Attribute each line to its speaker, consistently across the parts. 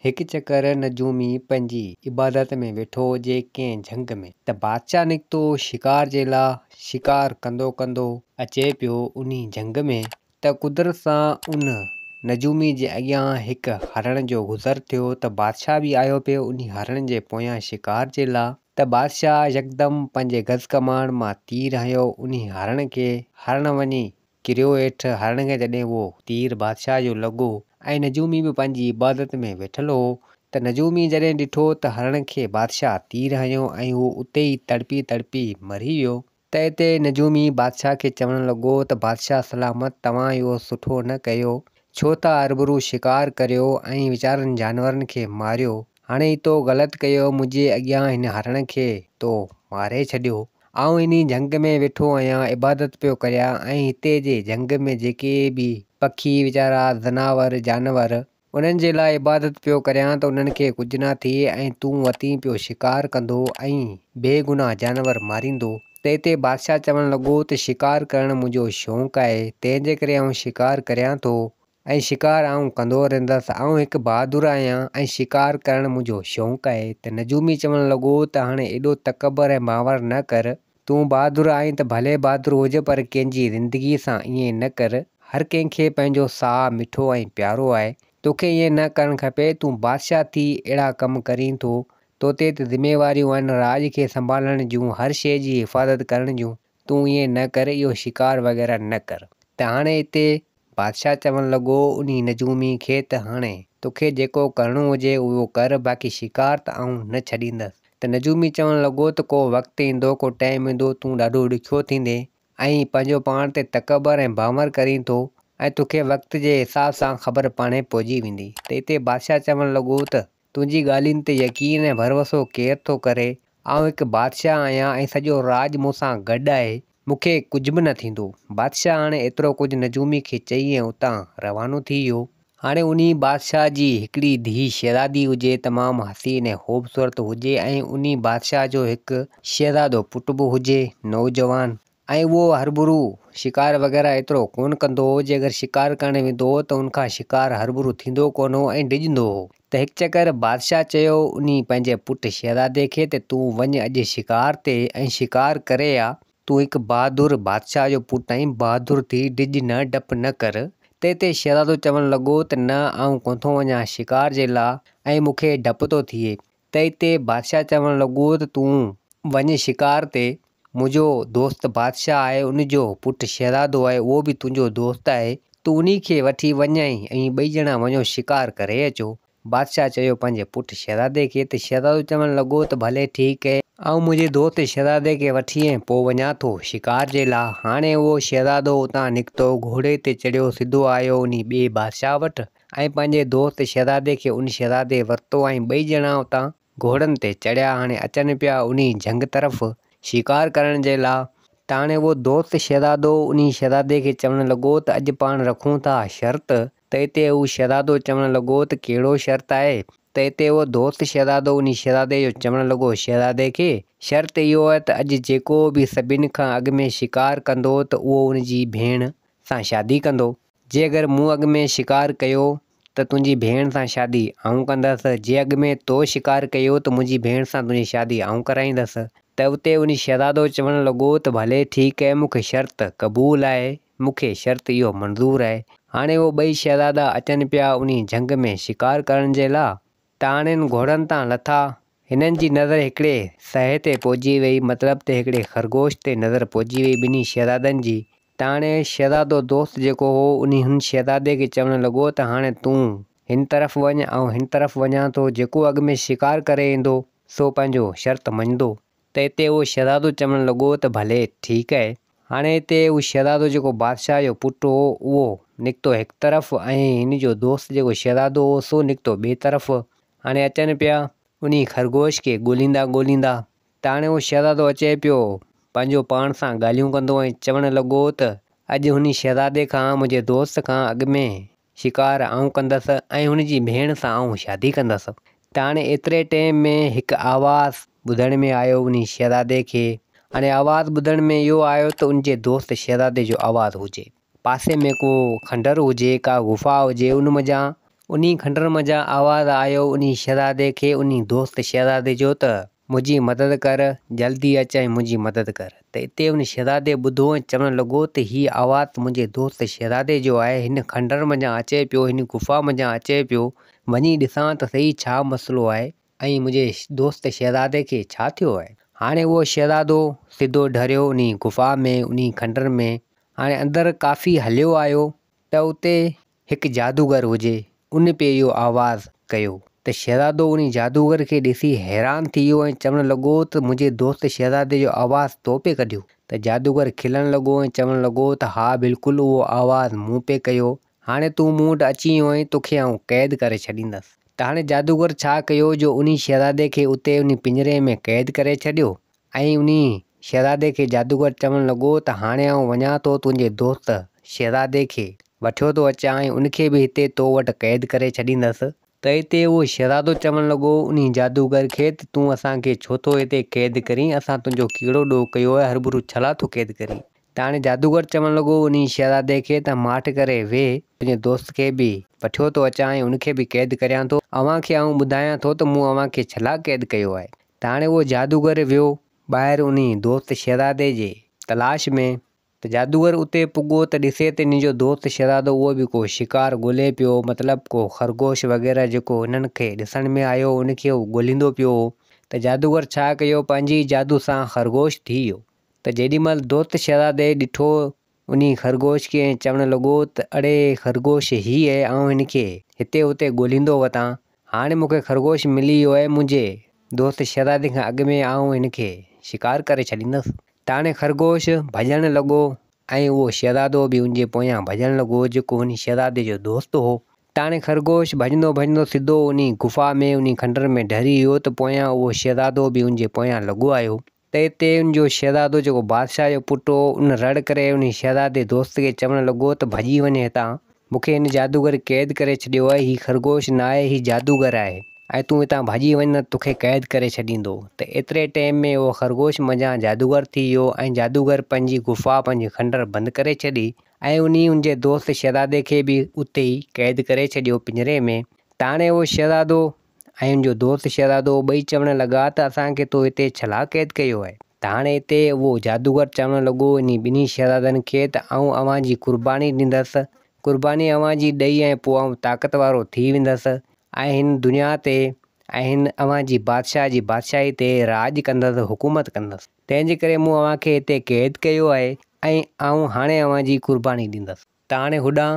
Speaker 1: हिक चकर नजूमी पंहिंजी इबादत में वेठो हुजे कंहिं झंग में त बादशाह निकितो शिकार जे लाइ। शिकार कंदो कंदो अचे पियो उन्ही झंग में त कुदरत सां उन नजूमी जे अॻियां हिकु हरण जो गुज़र थियो त बादशाह बि आयो पियो उन्ही हरण जे पोयां शिकार जे लाइ। त बादशाह यकदमि पंहिंजे गज़ कमान मां तीर हंयो उन्ही हरण खे। हरण वञी किरियो हेठि। हरण खे जॾहिं उहो तीर बादशाह जो लॻो ऐं नजूमी बि पंहिंजी इबादत में वेठल हो त नजूमी जॾहिं ॾिठो त हरण खे बादशाह तीर हंयो ऐं उहो उते ई तड़पी तड़पी मरी वियो त हिते नजूमी बादशाह खे चवणु लॻो त बादशाह सलामत, तव्हां इहो सुठो न कयो, छो त हरभरू शिकार करियो ऐं वीचारनि जानवरनि खे मारियो। हाणे तो ग़लति कयो, मुंहिंजे अॻियां हिन हरण खे तो मारे छॾियो। आउं इन्ही झंग में वेठो आहियां, इबादत पियो करियां ऐं हिते जे झंग में जेके बि पखी वीचारा ज़नावर जानवर उन्हनि जे लाइ इबादत पियो करियां त उन्हनि खे कुझु न थिए ऐं तूं वती पियो शिकार कंदो ऐं बेगुनाह जानवर मारींदो। त हिते बादशाह चवणु लॻो त शिकार करणु मुंहिंजो शौक़ु आहे, तंहिंजे करे आउं शिकार करियां थो ऐं शिकार आउं कंदो रहंदसि। आउं हिकु बहादुर आहियां ऐं शिकार करणु मुंहिंजो शौक़ु आहे। त नजूमी चवणु लॻो त हाणे एॾो तकबर ऐं मावर न कर, तूं बहादुर आहीं त भले बहादुर हुजे पर कंहिंजी ज़िंदगीअ सां ईअं न कर। हर कंहिंखे पंहिंजो साहु मिठो ऐं प्यारो आहे, तोखे ईअं न करणु खपे। तूं बादशाह थी अहिड़ा कमु करीं थो, तोते त ज़िमेवारियूं आहिनि राज खे संभालण जूं, हर शइ जी हिफ़ाज़त करण जूं, तूं ईअं न कर, इहो शिकार वग़ैरह न कर। त हाणे हिते बादशाह चवणु लॻो उन्ही नजूमी खे त हाणे तोखे जेको करिणो हुजे उहो कर, बाक़ी शिकार त आउं न छॾींदसि। त नजूमी चवणु लॻो त को वक़्तु ईंदो, को टाइम ईंदो, तूं ॾाढो ॾुखियो थींदे ऐं पंहिंजो पाण ते तकबर ऐं बावर करीं थो ऐं तोखे वक़्त जे हिसाब सां ख़बर पाणे पइजी वेंदी। त हिते बादशाह चवणु लॻो त तुंहिंजी ॻाल्हियुनि ते यकीन ऐं भरोसो केरु थो करे, आउं हिकु बादशाह आहियां ऐं सॼो राज मूंसां गॾु आहे, मूंखे कुझु बि न थींदो। बादशाह हाणे एतिरो कुझु नजूमी खे चई ऐं उतां रवानो थी वियो। हाणे उन्ही बादशाह जी हिकिड़ी धीउ शहज़ादी हुजे, तमामु हसीन ऐं ख़ूबसूरत हुजे ऐं उन्ही बादशाह जो हिकु शहज़ादो पुटु बि हुजे नौजवान, ऐं उहो हरभरू शिकार वग़ैरह एतिरो कोन कंदो हो। जे अगरि शिकार करणु वेंदो हो त उनखां शिकार हरभरू थींदो कोन हो ऐं डिॼंदो हो। त हिकु चकर बादशाह चयो उन्ही पंहिंजे पुटु शहज़ादे खे त तूं वञ अॼु शिकार ते ऐं शिकार करे आ, तूं हिकु बहादुर बादशाह जो पुटु आहीं, बहादुर थी डिॼ न, डपु न कर। त हिते शहज़ादो चवणु लॻो त न, आउं कोन थो वञा शिकार जे लाइ ऐं मूंखे डपु थो थिए। त हिते बादशाह चवणु लॻो त तूं वञ शिकार ते, मुंहिंजो दोस्त बादशाह आहे, उनजो पुटु शहज़ादो आहे, उहो बि तुंहिंजो दोस्त आहे, तूं उन्ही खे वठी वञाई ऐं ॿई ॼणा वञो शिकार करे अचो। बादशाह चयो पंहिंजे पुटु शहज़ादे खे। त शहज़ादो चवणु लॻो त भले ठीकु आहे, आउं मुंहिंजे दोस्त शहज़ादे खे वठी ऐं पोइ वञा थो शिकार जे लाइ। हाणे उहो शहज़ादो उतां निकितो, घोड़े ते चढ़ियो, सिधो आयो उन्ही ॿिए बादशाह वटि ऐं पंहिंजे दोस्त शहज़ादे खे उन शहज़ादे वरितो ऐं ॿई ॼणा उतां घोड़नि ते चढ़िया। हाणे अचनि पिया उन्ही झंग तरफ़ शिकार करण जे लाइ। त हाणे उहो दोस्त शहज़ादो उन्ही शहज़ादे खे चवणु लॻो त अॼु पाण रखूं था शर्त। त हिते उहो शहज़ादो चवणु लॻो त कहिड़ो शर्त आहे? त हिते उहो दोस्त शहज़ादो उन्ही शहज़ादे जो चवणु लॻो शहज़ादे खे, शर्त इहो आहे त अॼु जेको बि सभिनि खां अॻु में शिकार कंदो त उहो उनजी भेण सां शादी कंदो। जे अगरि मूं अॻु में शिकार कयो त तुंहिंजी भेण सां शादी आउं कंदसि, जे अॻु में तो शिकार कयो त मुंहिंजी भेण सां तुंहिंजी शादी आउं कराईंदसि। त उते उन्ही शहज़ादो चवणु लॻो त भले ठीकु आहे, मूंखे शर्त क़बूलु आहे, मूंखे शर्त इहो मंज़ूरु आहे। हाणे उहो ॿई शहज़ादा अचनि पिया उन्ही झंग में शिकार करण जे लाइ। त हाणे हिन घोड़नि तां लथा, हिननि जी नज़र हिकिड़े सहे ते पहुची वई, मतिलबु त हिकिड़े खरगोश ते नज़र पहुची वई ॿिन्ही शहज़ादनि जी। त हाणे शहज़ादो दोस्त जेको हो हुन शहज़ादे खे चवणु लॻो त हाणे तूं हिन तरफ़ वञ, ऐं हिन तरफ़ वञा थो, जेको अॻु में शिकार करे ईंदो सो पंहिंजो शर्त मञंदो। त हिते उहो शहज़ादो चवणु लॻो त भले ठीकु आहे। हाणे हिते उहो शहज़ादो जेको बादशाह जो पुटु हो उहो निकितो हिकु तरफ़ ऐं हिन जो दोस्त जेको शहज़ादो हो सो निकितो ॿिए तरफ़। हाणे अचनि पिया उन्ही खरगोश खे ॻोल्हींदा ॻोल्हींदा। त हाणे उहो शहज़ादो अचे पियो पंहिंजो पाण सां ॻाल्हियूं कंदो ऐं चवणु लॻो त अॼु हुन शहज़ादे खां, मुंहिंजे दोस्त खां अॻु में शिकार आउं कंदसि ऐं हुनजी भेण सां आउं शादी कंदसि। त हाणे एतिरे टाइम में हिकु आवाज़ु ॿुधण में आयो उन्ही शहज़ादे खे। हाणे आवाज़ु ॿुधण में इहो आयो त उनजे दोस्त शहज़ादे जो आवाज़ु हुजे, पासे में को खंडर हुजे, का गुफ़ा हुजे, उन मज़ा उन्ही खंडर मज़ा आवाज़ आयो उन्ही शहज़ादे खे उन्ही दोस्त शहज़ादे जो त मुंहिंजी मदद कर, जल्दी अच ऐं मुंहिंजी मदद कर। त हिते उन शहज़ादे ॿुधो ऐं चवणु लॻो त हीअ आवाज़ मुंहिंजे दोस्त शहज़ादे जो आहे, हिन खंडर मञा अचे पियो, हिन गुफ़ा मञा अचे पियो, वञी ॾिसां त सही छा मसइलो आहे ऐं मुंहिंजे दोस्त शहज़ादे खे छा थियो आहे। हाणे उहो शहज़ादो सिधो डरियो उन्ही गुफ़ा में, उन्ही खंडर में। हाणे अंदरि काफ़ी हलियो आयो त उते हिकु जादूगर हुजे, उन पे इहो आवाज़ कयो। त शहज़ादो उन्ही जादूगर खे ॾिसी हैरान थी वियो ऐं चवणु लॻो त मुंहिंजे दोस्त शहज़ादे जो आवाज़ तो पे कढियो। त जादूगर खिलणु लॻो ऐं चवणु लॻो त हा बिल्कुलु उहो आवाज़ मूं पे कयो। हाणे तूं मूं वटि अची वियो ऐं तोखे आउं क़ैद करे छॾींदसि। त हाणे जादूगर छा कयो जो उन्ही शहज़ादे खे उते उन्ही पिंजरे में क़ैद करे छॾियो ऐं उन्ही शहज़ादे खे जादूगर चवणु लॻो त हाणे आउं वञा थो तुंहिंजे दोस्त शहज़ादे खे वठियो थो अचां ऐं उनखे बि हिते तो वटि क़ैद करे छॾींदसि। त हिते उहो शहज़ादो चवणु लॻो उन्ही जादूगर खे त तूं असांखे छो थो हिते क़ैद करीं, असां तुंहिंजो कहिड़ो ॾोह कयो आहे, हरूभरू छला थो क़ैद करीं। त हाणे जादूगर चवणु लॻो उन्ही शहज़ादे खे त माठि करे वेह, तुंहिंजे दोस्त खे बि वठियो थो अचां ऐं उनखे बि क़ैद करियां थो, अव्हांखे आउं ॿुधायां थो त मूं अव्हांखे छला क़ैद कयो आहे। त हाणे उहो जादूगर वियो ॿाहिरि उन्ही दोस्त शहज़ादे जे तलाश में। त जादूगर उते पुॻो त ॾिसे त इन जो दोस्त शहज़ादो उहो बि को शिकार ॻोल्हे पियो, मतिलबु को खरगोश वग़ैरह जेको हिननि खे ॾिसण में आयो उनखे उहो ॻोल्हींदो पियो हो। त जादूगर छा कयो, पंहिंजी जादू सां ख़रगोश थी वियो। त जेॾीमहिल दोस्त शहज़ादे ॾिठो उन्ही खरगोश खे ऐं चवणु लॻो त अड़े खरगोश हीअ आहे, आउं हिनखे हिते हुते ॻोल्हींदो वठां, हाणे मूंखे खरगोश मिली वियो आहे, मुंहिंजे दोस्त शहज़ादे खां अॻु में आउं हिनखे शिकार करे छॾींदुसि। त हाणे खरगोश भॼणु लॻो ऐं उहो शहज़ादो बि उनजे पोयां भॼणु लॻो जेको उन्ही शहज़ादे जो दोस्त हो। त हाणे खरगोश भॼंदो भॼंदो सिधो उन्ही गुफ़ा में उन्ही खंडर में ढरी वियो त पोयां उहो शहज़ादो बि उनजे पोयां लॻो आयो। त हिते उनजो शहज़ादो जेको बादशाह जो पुटु हो उन रड़ करे उन्ही शहज़ादे दोस्त खे चवणु लॻो त भॼी वञे हितां, मूंखे हिन जादूगर क़ैद करे छॾियो आहे, हीउ ख़रगोश न आहे, हीउ जादूगर आहे ऐं तूं हितां भॼी वञ न तोखे क़ैद करे छॾींदो। त एतिरे टाइम में उहो ख़रगोश मञा जादूगर थी वियो ऐं जादूगर पंहिंजी गुफ़ा पंहिंजी खंडर बंदि करे छॾी ऐं उनजे दोस्त शहज़ादे खे बि उते ई क़ैद करे छॾियो पिंजरे में। त हाणे उहो शहज़ादो ऐं उनजो दोस्त शहज़ादो ॿई चवणु लॻा त असांखे तो हिते छला क़ैद कयो आहे। त हाणे हिते उहो जादूगर चवणु लॻो इन्ही ॿिन्ही शहज़ादनि खे त आउं अव्हांजी क़ुर्बानी ॾींदसि, क़ुर्बानी अव्हांजी ॾेई ऐं पोइ आउं ताक़त वारो थी वेंदसि ऐं हिन दुनिया ते ऐं हिन अव्हांजी बादशाह जी बादशाही ते राज कंदसि, हुकूमत कंदसि। तंहिंजे करे मूं अव्हांखे हिते क़ैद कयो आहे ऐं आउं हाणे अव्हांजी क़ुर्बानी ॾींदसि। त हाणे होॾां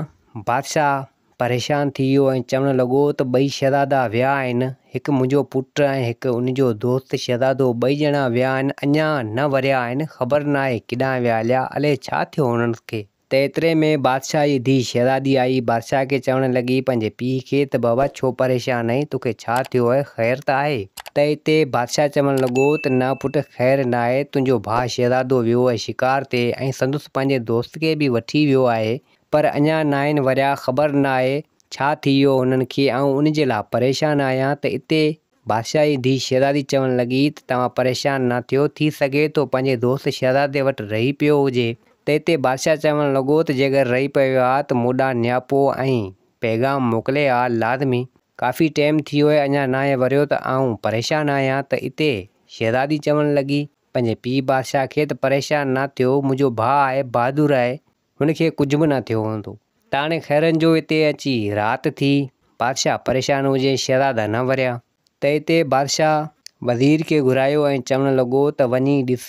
Speaker 1: बादशाह परेशान थी वियो ऐं चवणु लॻो त ॿई शहज़ादा विया आहिनि, हिकु मुंहिंजो पुटु ऐं हिकु उनजो दोस्त शहज़ादो, ॿई ॼणा विया आहिनि, अञा न वरिया आहिनि, ख़बर न आहे किॾां विया हलिया, अलाए छा थियो हुननि खे। त एतिरे में बादशाह जी धीउ शहज़ादी आई, बादशाह खे चवणु लॻी पंहिंजे पीउ खे त बाबा छो परेशान आहीं, तोखे छा थियो आहे, ख़ैरु त आहे। त हिते बादशाह चवणु लॻो त न पुटु ख़ैरु न आहे, तुंहिंजो भाउ शहज़ादो वियो आहे शिकार ते ऐं संदसि पंहिंजे दोस्त खे बि वठी वियो आहे, पर अञा न आहिनि वरिया, ख़बर न आहे छा थी वियो हुननि खे, ऐं उनजे लाइ परेशान आहियां। त हिते बादशाह जी धीउ शहज़ादी चवणु लॻी त तव्हां परेशान न थियो, थी सघे थो पंहिंजे दोस्त शहज़ादे वटि रही पियो हुजे। त हिते बादशाह चवणु लॻो त जेकर रही पियो आहे त मूंॾां नियापो ऐं पैगाम मोकिले आ लाज़मी, काफ़ी टाइम थी वियो आहे अञा न आहे वरियो त आउं परेशान आहियां। त हिते शहज़ादी चवणु लॻी पंहिंजे पीउ बादशाह खे त परेशान न थियो, मुंहिंजो भाउ आहे, बहादुर आहे, हुनखे कुझु बि न थियो हूंदो। त हाणे ख़ैरनि जो हिते अची राति थी, बादशाह परेशान हुजे, शहज़ादा न वरिया। त हिते बादशाह वज़ीर खे घुरायो ऐं चवणु लॻो त वञी ॾिस,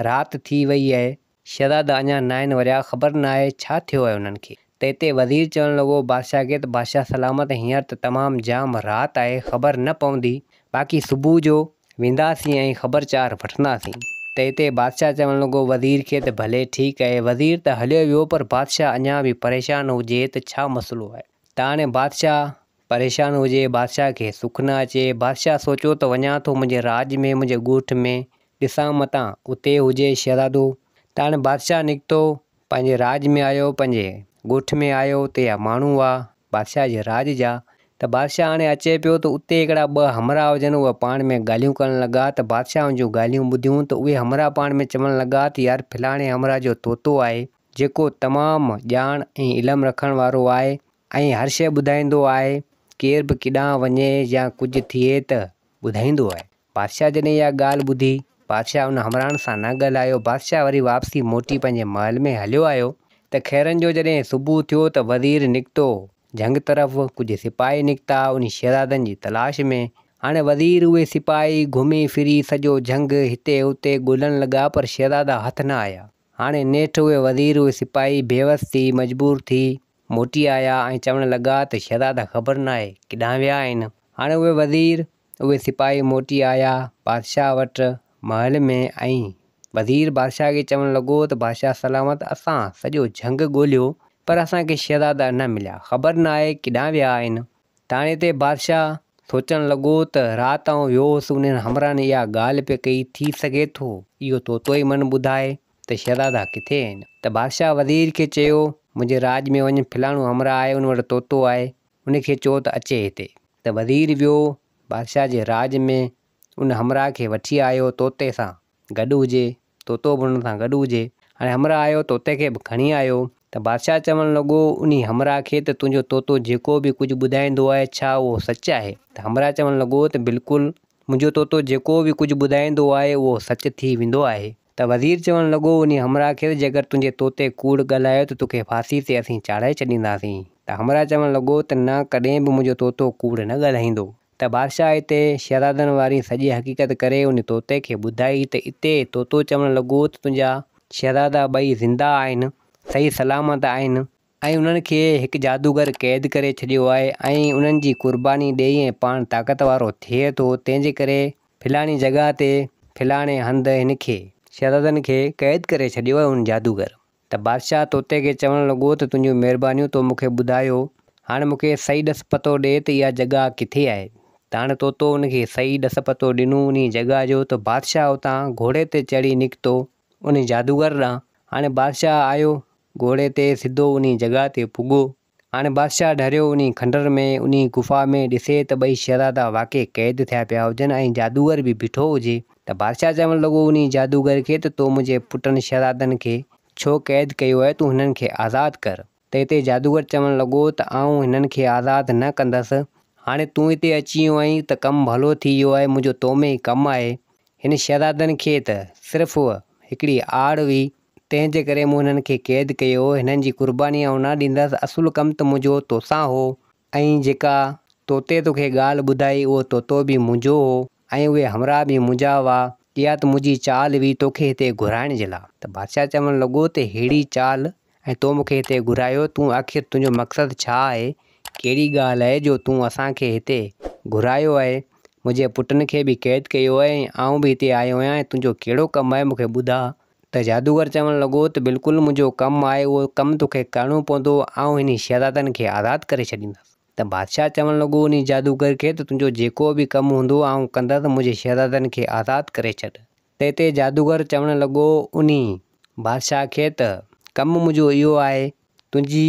Speaker 1: राति थी वई आहे, शहज़ादा अञा न आहिनि वरिया, ख़बर न आहे छा थियो आहे हुननि खे। त हिते वज़ीर चवणु लॻो बादशाह खे त बादशाह सलामत, हींअर त तमामु जाम राति आहे, ख़बर न पवंदी, बाक़ी सुबुह जो वेंदासीं ऐं ख़बरचार वठंदासीं। त हिते बादशाह चवणु लॻो वज़ीर खे त भले ठीकु आहे। वज़ीर त हलियो वियो, पर बादशाह अञा बि परेशान हुजे त छा मसइलो आहे। त हाणे बादशाह परेशान हुजे, बादशाह खे सुख न अचे, बादशाह सोचियो त वञा थो मुंहिंजे राज में, मुंहिंजे ॻोठ में, ॾिसां मतां उते हुजे शहज़ादो। त हाणे बादशाह निकितो, पंहिंजे राज में आयो, पंहिंजे ॻोठ में आयो, उते या माण्हू हुआ बादशाह जे राज जा। त बादशाह हाणे अचे पियो त उते हिकिड़ा ॿ हमरा हुजनि, उहे पाण में ॻाल्हियूं करणु लॻा। त बादशाह जूं ॻाल्हियूं ॿुधियूं त उहे हमरा पाण में चवणु लॻा त यार फलाणे हमरा जो तोतो आहे, जेको तमामु ॼाण ऐं इल्मु रखण वारो आहे ऐं हर शइ ॿुधाईंदो आहे, केर बि केॾांहुं वञे या कुझु थिए त ॿुधाईंदो आहे। बादशाह जॾहिं इहा ॻाल्हि ॿुधी बादशाह उन हमराहनि सां न ॻाल्हायो। बादशाह वरी वापसी मोटी पंहिंजे महल में हलियो आयो त खैरनि जो जॾहिं सुबुह थियो त वज़ीर निकितो जंग तरफ़। कुझु सिपाही निकिता उन शहज़ादनि जी तलाश में। हाणे वज़ीर उहे सिपाही घुमी फिरी सॼो जंग हिते हुते ॻोल्हण लॻा पर शहज़ादा हथ न आया। हाणे नेठि उहे वज़ीर उहे सिपाही बेवस थी मजबूर थी मोटी आया ऐं चवण लॻा त शहज़ादा ख़बर न आहे केॾांहुं विया आहिनि। हाणे उहे वज़ीर उहे सिपाही मोटी आया बादशाह वटि महल में ऐं वज़ीर बादशाह खे चवणु लॻो त बादशाह सलामत असां सॼो जंग ॻोल्हियो पर असांखे शहज़ादा न मिलिया, ख़बर न आहे केॾांहुं विया आहिनि। त हाणे हिते बादशाह सोचणु लॻो त राति आउं वियो हुउसि उन्हनि हमराहनि इहा ॻाल्हि पे कई, थी सघे थो इहो तोतो ई मन ॿुधाए त शहज़ादा किथे आहिनि। त बादशाह वज़ीर खे चयो मुंहिंजे राज में वञ, फलाणो हमराह आहे उन वटि तोतो आहे, उनखे चओ त अचे हिते। त वज़ीर वियो बादशाह जे राज में, उन हमराह खे वठी आयो तोते सां गॾु हुजे, तोतो बि हुन सां गॾु हुजे। हाणे हमराह आयो तोते खे बि खणी आयो त बादशाह चवणु लॻो उन हमराह खे त तुंहिंजो तोतो जेको बि कुझु ॿुधाईंदो आहे छा उहो सच आहे? त हमराह चवणु लॻो त बिल्कुलु मुंहिंजो तोतो जेको बि कुझु ॿुधाईंदो आहे उहो सच थी वेंदो आहे। त वज़ीर चवणु लॻो उन हमराह खे जेकर तुंहिंजे तोते कूड़ ॻाल्हायो त तोखे फांसी ते असीं चाढ़ाए छॾींदासीं। त हमराह चवणु लॻो त न, कॾहिं बि मुंहिंजो तोतो कूड़ न ॻाल्हाईंदो। त बादशाह हिते शहज़ादनि वारी सॼी हक़ीक़त करे उन तोते खे ॿुधाई त हिते तोतो चवणु लॻो त तुंहिंजा शहज़ादा ॿई ज़िंदा आहिनि, सही सलामत आहिनि ऐं उन्हनि खे हिकु जादूगर क़ैद करे छॾियो आहे ऐं उन्हनि जी क़ुर्बानी ॾेई ऐं पाण ताक़त वारो थिए थो, तंहिंजे करे फलाणी जॻह ते फलाणे हंधि हिनखे शहज़ादनि खे क़ैद करे छॾियो आहे उन जादूगर। त बादशाह तोते खे चवणु लॻो त तुंहिंजियूं महिरबानियूं, तो मूंखे ॿुधायो, हाणे मूंखे सही ॾस पतो ॾे त इहा जॻह किथे आहे। त हाणे तोतो उनखे सही ॾस पतो ॾिनो उन जॻह जो। त बादशाह उतां घोड़े ते चढ़ी निकितो उन जादूगर ॾांहुं। हाणे बादशाह आयो घोड़े ते सिधो उन जॻह ते पुॻो। हाणे बादशाह डरियो उन खंडर में उन गुफ़ा में ॾिसे त ॿई शहज़ादा वाक़ई क़ैद थिया पिया हुजनि ऐं जादूगर बि बीठो हुजे। त बादशाह चवणु लॻो उन जादूगर खे त तो मुंहिंजे पुटनि शहज़ादनि खे छो क़ैद कयो आहे, तूं हिननि खे आज़ादु कर। त हिते जादूगर चवणु लॻो त आऊं हिननि खे आज़ादु न कंदसि, हाणे तूं हिते अची वियो आहीं त कमु भलो थी वियो आहे, मुंहिंजो तो में ई कमु आहे। हिन शहज़ादनि खे त सिर्फ़ु हिकिड़ी आड़ हुई, तंहिंजे करे मूं हिननि खे क़ैद कयो, हिननि जी क़ुर्बानी आऊं न ॾींदसि, असुलु कमु त मुंहिंजो तोसां हो ऐं जेका तोते तोखे ॻाल्हि ॿुधाई उहो तोतो बि मुंहिंजो हो ऐं उहे हमराह बि मुंहिंजा हुआ, इहा त मुंहिंजी चाल हुई तोखे हिते घुराइण जे लाइ। त बादशाह चवणु लॻो त अहिड़ी चाल ऐं तो मूंखे हिते घुरायो, तूं आख़िर तुंहिंजो मक़सदु छा आहे, कहिड़ी ॻाल्हि आहे जो तूं असांखे हिते घुरायो आहे, मुंहिंजे पुटनि खे बि क़ैद कयो आहे ऐं आऊं बि हिते आयो आहियां, ऐं तुंहिंजो कहिड़ो कमु आहे मूंखे ॿुधा। त जादूगर चवणु लॻो त बिल्कुलु मुंहिंजो कमु आहे, उहो कमु तोखे करिणो पवंदो, आऊं हिन शहज़ादनि खे आज़ादु करे छॾींदुसि। त बादशाह चवणु लॻो उन जादूगर खे त तुंहिंजो जेको बि कमु हूंदो आऊं कंदसि, मुंहिंजे शहज़ादनि खे आज़ादु करे छॾ। त हिते जादूगर चवणु लॻो उन बादशाह खे त कमु मुंहिंजो इहो आहे, तुंहिंजी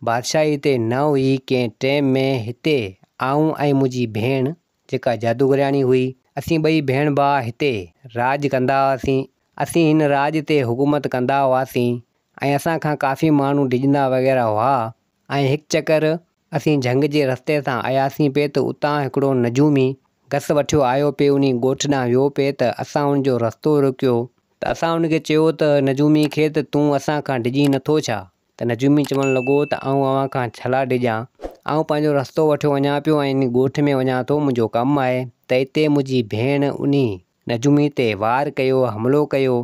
Speaker 1: बादशाही हिते न हुई कंहिं टाइम में, हिते आऊं ऐं मुंहिंजी भेण जेका जादूगराणी हुई, असीं ॿई भेण भाउ हिते राज कंदा हुआसीं, असीं हिन राज ते हुकूमत कंदा हुआसीं ऐं असांखां काफ़ी माण्हू डिॼंदा वग़ैरह हुआ। ऐं हिकु चकर असीं झंग जे रस्ते सां आयासीं पिए त उतां हिकिड़ो नजूमी घस वठियो आयो पिए उन ॻोठ ॾांहुं वियो पिए, त असां उनजो रस्तो रोकियो त असां उनखे चयो त नजूमी खे त तूं असांखां डिॼी नथो छा? त नजूमी चवणु लॻो त आऊं अव्हां खां छला डिॼां, आऊं पंहिंजो रस्तो वठियो वञा पियो ऐं इन ॻोठ में वञा थो, मुंहिंजो कमु आहे। त हिते मुंहिंजी भेण उन नजूमी ते वार कयो, हमिलो कयो।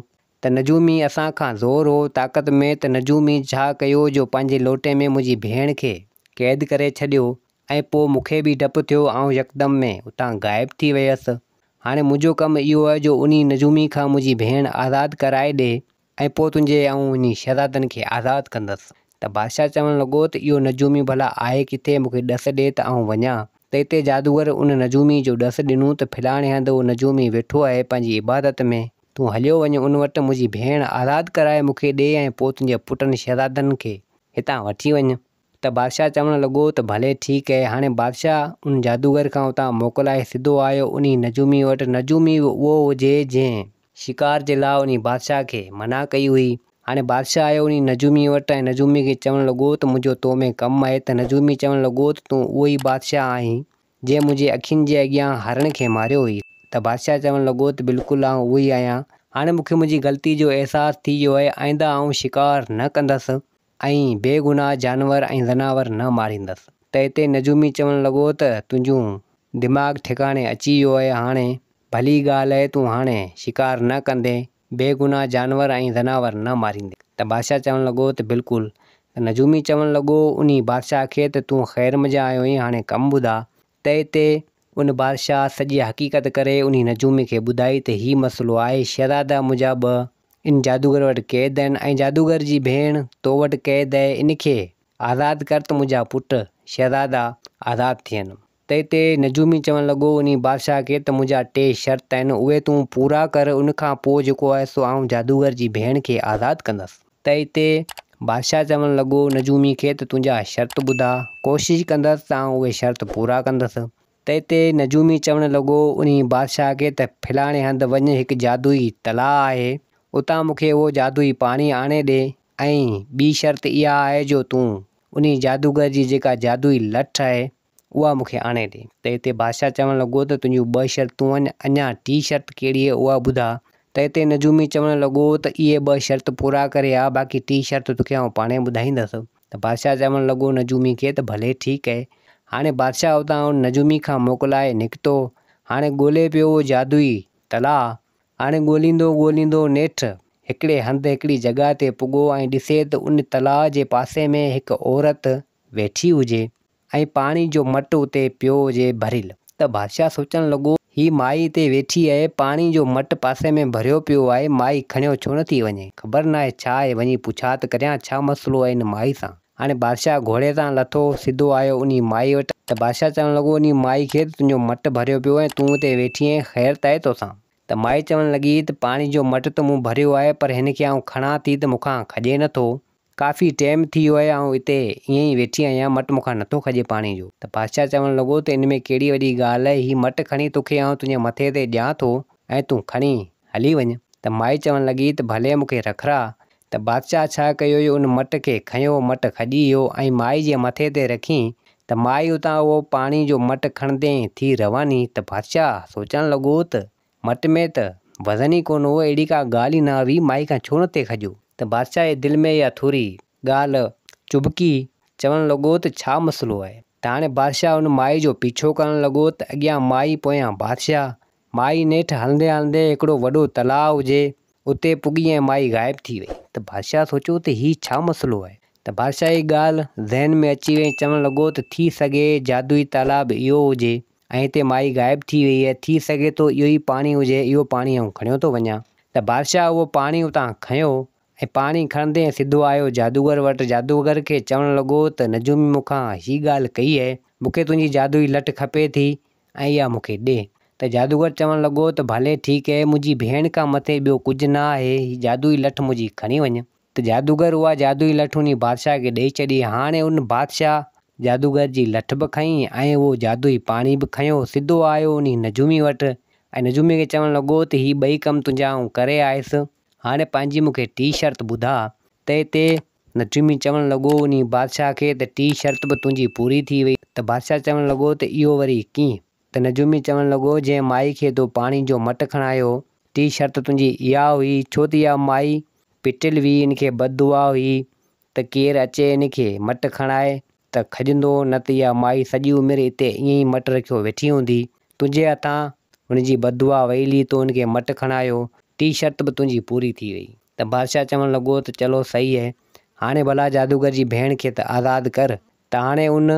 Speaker 1: त नजूमी असांखां ज़ोर हो ताक़त में, त नजूमी छा कयो जो पंहिंजे लोटे में मुंहिंजी भेण खे क़ैद करे छॾियो ऐं पोइ मूंखे बि डपु थियो, आऊं यकदमि में उतां ग़ाइबु थी वियसि। हाणे मुंहिंजो कमु इहो आहे जो उन नजूमी खां मुंहिंजी भेण आज़ादु कराए ॾे ऐं पोइ तुंहिंजे आऊं उन शहज़ादनि खे आज़ादु कंदसि। त बादशाह चवणु लॻो त इहो नजूमी भला आहे किथे, मूंखे ॾस ॾे त आऊं वञा। त हिते जादूगर उन नजूमी जो ॾस ॾिनो त फलाणे हंधि उहो नजूमी वेठो आहे पंहिंजी इबादत में, तूं हलियो वञ उन वटि, मुंहिंजी भेण आज़ादु कराए मूंखे ॾे ऐं पोइ तुंहिंजे पुटनि शहज़ादनि खे हितां वठी वञ। त बादशाह चवणु लॻो त भले ठीकु आहे। हाणे बादशाह उन जादूगर खां उतां मोकिलाए सिधो आयो उन नजूमी वटि। नजूमी उहो हुजे जंहिं शिकार जे लाइ उन बादशाह खे मना कई हुई। हाणे बादशाह आयो उन नजूमी वटि ऐं नजूमी खे चवणु लॻो त मुंहिंजो तो में कमु आहे। त नजूमी चवणु लॻो त तूं उहो ई बादशाह आहीं जंहिं मुंहिंजे अखियुनि जे अॻियां हरण खे मारियो हुई। त बादशाह चवणु लॻो त बिल्कुलु आउं उहो ई आहियां। हाणे मूंखे मुंहिंजी ग़लती जो अहसासु थी वियो आहे। आईंदा आउं शिकार न कंदसि ऐं बेगुनाह जानवर ऐं ज़नावर न मारींदसि। त हिते नजूमी चवणु लॻो त तुंहिंजो दिमाग़ु ठिकाणे अची वियो आहे। हाणे भली ॻाल्हि आहे, तूं हाणे शिकार न कंदे, बेगुनाह जानवर ऐं ज़नावर न मारींदे। त बादशाह चवणु लॻो त बिल्कुलु। त नजूमी चवणु लॻो उन बादशाह खे त तूं ख़ैर में आयो आहीं, हाणे कमु ॿुधा। त हिते उन बादशाह सॼी हक़ीक़त करे उन नजूमी खे ॿुधाई त हीउ मसइलो आहे। शहज़ादा मुंहिंजा ॿ इन जादूगर वटि क़ैद आहिनि ऐं जादूगर जी भेण तो वटि क़ैद आहे। इन खे आज़ादु कर त मुंहिंजा पुट शहज़ादा आज़ादु थियनि। त हिते नजूमी चवणु लॻो उन बादशाह खे त मुंहिंजा 3 शर्त आहिनि, उहे तूं पूरा कर। उन खां पोइ जेको आहे सो आउं जादूगर जी भेण खे आज़ादु कंदसि। त हिते बादशाह चवणु लॻो नजूमी खे त तुंहिंजा शर्त ॿुधा, कोशिशि कंदसि त आउं उहे शर्त पूरा कंदसि। त हिते नजूमी चवणु लॻो उन बादशाह खे त फलाणे हंधि वञ, हिकु जादुई तलाउ आहे, उतां मूंखे उहो जादुई पाणी आणे ॾे। ऐं ॿी शर्त इहा आहे जो तूं उन जादूगर जी जेका जादुई लठ आहे उहा मूंखे आणे ॾे। त हिते बादशाह चवणु लॻो त तुंहिंजियूं 2 शर्तूं आहिनि, अञा टी शर्त कहिड़ी आहे उहा ॿुधा। त हिते नजूमी चवणु लॻो त इहे 2 शर्त पूरा करे आ, बाक़ी टी शर्त तोखे आउं पाणे ॿुधाईंदसि। त बादशाह चवणु लॻो नजूमी खे त भले ठीकु आहे। हाणे बादशाह उतां नजूमी खां मोकिलाए निकितो। हाणे ॻोल्हे पियो उहो जादुई तलाउ। हाणे ॻोल्हींदो नेठि हिकिड़े हंधि हिकिड़ी जॻह ते पुॻो ऐं ॾिसे त उन तलाउ जे पासे में हिकु औरत वेठी हुजे ऐं पाणी जो मटु उते पियो हुजे भरियलु। त बादशाह सोचणु लॻो ही माई हिते वेठी आहे, पाणी जो मटु पासे में भरियो पियो आहे, माई खणियो छो नथी वञे, ख़बर न आहे छा आहे, वञी पुछा त करियां छा मसइलो आहे इन माई सां। हाणे बादशाह घोड़े तां लथो, सिधो आयो उन माई वटि। त बादशाह चवणु लॻो उन माई खे त तुंहिंजो मटु भरियो पियो आहे, तूं हिते वेठी आहीं, ख़ैर त आहे तोसां। त माई चवणु लॻी त पाणी जो मटु त मूं भरियो आहे, पर हिन खे आउं खणां थी त मूंखां खॼे नथो। काफ़ी टाइम थी वियो आहे, आउं हिते ईअं ई वेठी आहियां, मटु मूंखां नथो खॼे पाणी जो। त बादशाह चवणु लॻो त इन में कहिड़ी वॾी ॻाल्हि आहे, हीउ मटु खणी तोखे आउं तुंहिंजे मथे ते ॾियां थो ऐं तूं खणी हली वञु। त माई चवणु लॻी त भले मूंखे रखिरा। त बादशाह छा कयो, उन मटु खे खयो, मटु खॼी वियो ऐं माई जे मथे ते रखी। त माई उतां उहो पाणी जो मटु खणंदे थी रवानी। त बादशाह सोचणु लॻो त मटु में त वज़न ई कोन हो, अहिड़ी का ॻाल्हि ई न हुई, माई खां छो नथे खॼो। त बादशाह जे दिलि में इहा थोरी ॻाल्हि चुभकी, चवणु लॻो त छा मसइलो आहे। त हाणे बादशाह उन माई जो पीछो करणु लॻो त अॻियां माई पोयां बादशाह। माई नेठि हलंदे हलंदे हिकिड़ो वॾो तलाउ हुजे उते पुॻी ऐं माई ग़ाइबु थी वई। त बादशाह सोचियो त हीउ छा मसइलो आहे। त बादशाह जी ॻाल्हि ज़हन में अची वई, चवणु लॻो त थी सघे जादुई तालाब इहो हुजे ऐं हिते माई ग़ाइबु थी वई आहे, थी सघे थो इहो ई पाणी हुजे, इहो पाणी आउं खणियो थो वञा। त बादशाह उहो पाणी उतां खयो ऐं पाणी खणंदे सिधो आयो जादूगर वटि। जादूगर खे चवणु लॻो त नजूमी मूंखां हीअ ॻाल्हि कई आहे, मूंखे तुंहिंजी जादुई लठ खपे थी ऐं इहा मूंखे ॾे। त जादूगर चवणु लॻो त भले ठीकु आहे, मुंहिंजी भेण खां मथे ॿियो कुझु न आहे, हीअ जादुई लठ मुंहिंजी खणी वञु। त जादूगर उहा जादुई लठ उन बादशाह खे ॾेई छॾी। हाणे उन बादशाह जादूगर जी लठ बि खईं ऐं उहो जादुई पाणी बि खयो, सिधो आयो उन नजूमी वटि ऐं नजूमी खे चवणु लॻो त हीअ 2 कम तुंहिंजा आउं करे आयुसि, हाणे पंहिंजी मूंखे टी शर्त ॿुधा। त हिते नजूमी चवणु लॻो उन बादशाह खे त टी शर्त बि तुंहिंजी पूरी थी वई। त बादशाह चवणु लॻो त इहो वरी कीअं। त नजूमी चवणु लॻो जंहिं माई खे तो पाणी जो मटु खणायो, टी शर्त तुंहिंजी इहा हुई, छो त इहा माई पिटियल हुई, इनखे बददुआ हुई त केरु अचे इन खे मटु खणाए त खॼंदो, न त इहा माई सॼी उमिरि हिते ईअं ई मटु रखियो वेठी हूंदी। तुंहिंजे हथां हुनजी बददुआ वईली, तो उनखे मटु खणायो, टी शर्त बि तुंहिंजी पूरी थी वई। त बादशाह चवणु लॻो त चलो सही आहे, हाणे भला जादूगर जी भेण खे त आज़ादु कर। त हाणे उन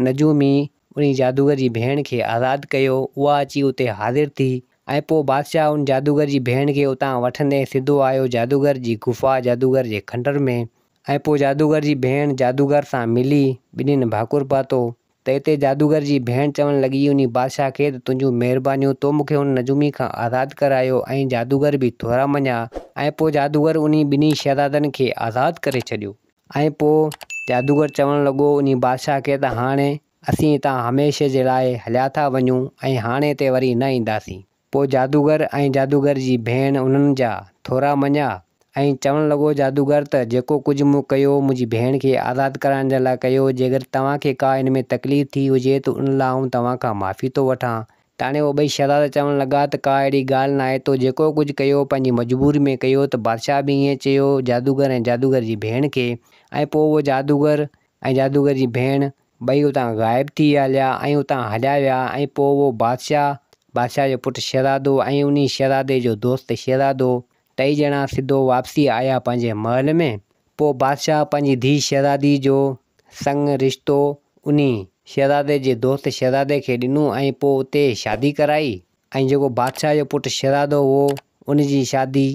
Speaker 1: नजूमी उन जादूगर जी भेण खे आज़ादु कयो, उहा अची उते हाज़िर थी ऐं पोइ बादशाह उन जादूगर जी भेण खे उतां वठंदे सिधो आयो जादूगर जी गुफ़ा, जादूगर जे खंडर में। ऐं पोइ जादूगर जी भेण जादूगर सां मिली, ॿिन्हिनि भाकुर पातो। त हिते जादूगर जी भेण चवणु लॻी उन बादशाह खे त तुंहिंजूं महिरबानियूं, तो मूंखे उन नजूमी खां आज़ादु करायो। ऐं जादूगर बि थोरा मञा ऐं पोइ जादूगर उन ॿिन्ही शहज़ादनि खे आज़ादु करे छॾियो। ऐं पोइ जादूगर चवणु लॻो उन बादशाह खे त हाणे असीं हितां हमेशह जे लाइ हलिया था वञूं ऐं हाणे हिते वरी न ईंदासीं। पोइ जादूगर ऐं जादूगर जी भेण उन्हनि जा थोरा मञा ऐं चवणु लॻो जादूगर त जेको कुझु मूं कयो मुंहिंजी भेण खे आज़ादु करण जे लाइ कयो। जेकर तव्हांखे का इन में तकलीफ़ थी हुजे त उन लाइ आउं तव्हां खां माफ़ी थो वठां। त हाणे उहे ॿई शहज़ादा चवणु लॻा त का अहिड़ी ॻाल्हि न आहे, तो जेको कुझु कयो पंहिंजी मजबूरी में कयो। त बादशाह बि ईअं चयो जादूगर ऐं जादूगर जी भेण खे। ऐं पोइ उहो जादूगर ऐं जादूगर जी भेण ॿई उतां ग़ाइबु थी हलिया ऐं उतां हलिया विया। ऐं पोइ उहो बादशाह जो पुटु शहज़ादो ऐं उन शहज़ादे जो दोस्त शहज़ादो टई ॼणा सिधो वापसी आया पंहिंजे महल में। पोइ बादशाह पंहिंजी धीउ शहज़ादी जो संग रिश्तो उन शहज़ादे जे दोस्त शहज़ादे खे ॾिनो ऐं पोइ उते शादी कराई। ऐं जेको बादशाह जो पुटु शहज़ादो हो उन जी शादी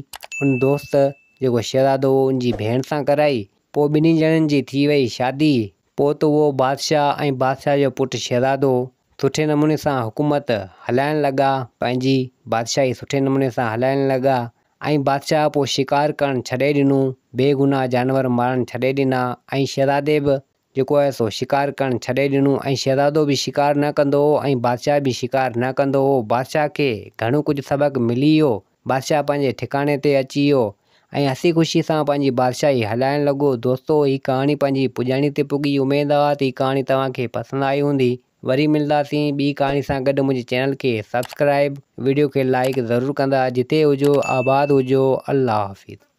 Speaker 1: उन दोस्त जेको शहज़ादो हो उन जी भेण सां कराई। पोइ ॿिन्ही ॼणनि जी थी वई शादी। पोइ त उहो बादशाह ऐं बादशाह जो पुटु शहज़ादो सुठे नमूने सां हुकूमत हलाइण लॻा, पंहिंजी बादशाही सुठे नमूने सां हलाइण लॻा। ऐं बादशाह पोइ शिकार करणु छॾे ॾिनो, बेगुनाह जानवर मारणु छॾे ॾिना। ऐं शहज़ादे बि जेको आहे सो शिकार करणु छॾे ॾिनो ऐं शहज़ादो बि शिकार न कंदो हो ऐं बादशाह बि शिकार न कंदो हो। बादशाह खे घणो कुझु सबक़ु मिली वियो। बादशाह पंहिंजे ठिकाने ते अची वियो ऐं हसी ख़ुशी सां पंहिंजी बादशाही हलाइण लॻो। दोस्तो, हीअ कहाणी पंहिंजी पुॼाणी ते पुॻी। उमेद आहे त हीअ कहाणी तव्हांखे पसंदि आई हूंदी। वरी मिलंदासीं ॿी कहाणी सां गॾु। मुंहिंजे चैनल खे सब्सक्राइब, वीडियो खे लाइक ज़रूरु कंदा। जिते हुजो आबाद हुजो। अल्लाह हाफ़िज़।